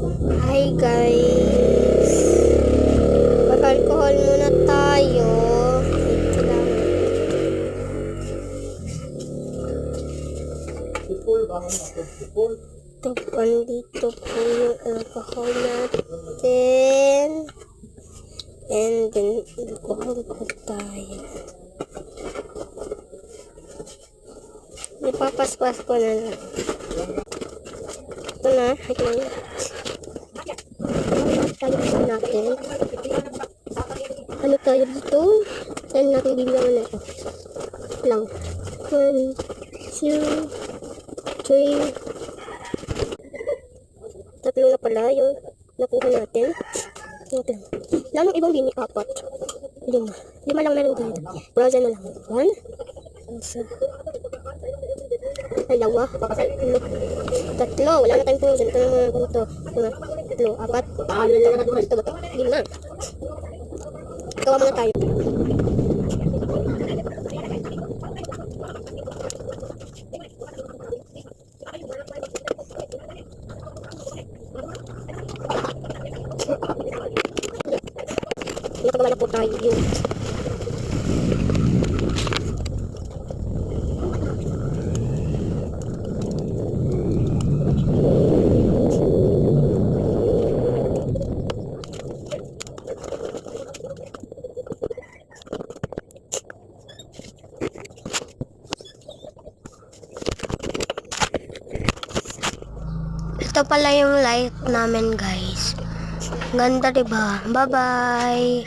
Hi guys, mag-alcohol muna tayo. Wait lang. Andito po yung alcohol natin. And then, alcohol po tayo. Ipapaspas ko na lang. Ito na. Taliksan natin. Ano tayo dito? Saan natin bibigyan na ito? Lang. 1, 2, 3. Tatlo na pala yung nakuha natin. Ito. Lamang ibang bini, 4. 5. 5 lang meron tayo. Browser na lang. 1. Isa. Dalawa. Tatlo. Wala na tayong frozen. Ito naman. Ito. Tatlo. 4. Ito ba ito? 5. Gawa muna tayo. Nakagawa na po tayo yun. Ito pala yung light namin guys. Ganda diba? Bye bye!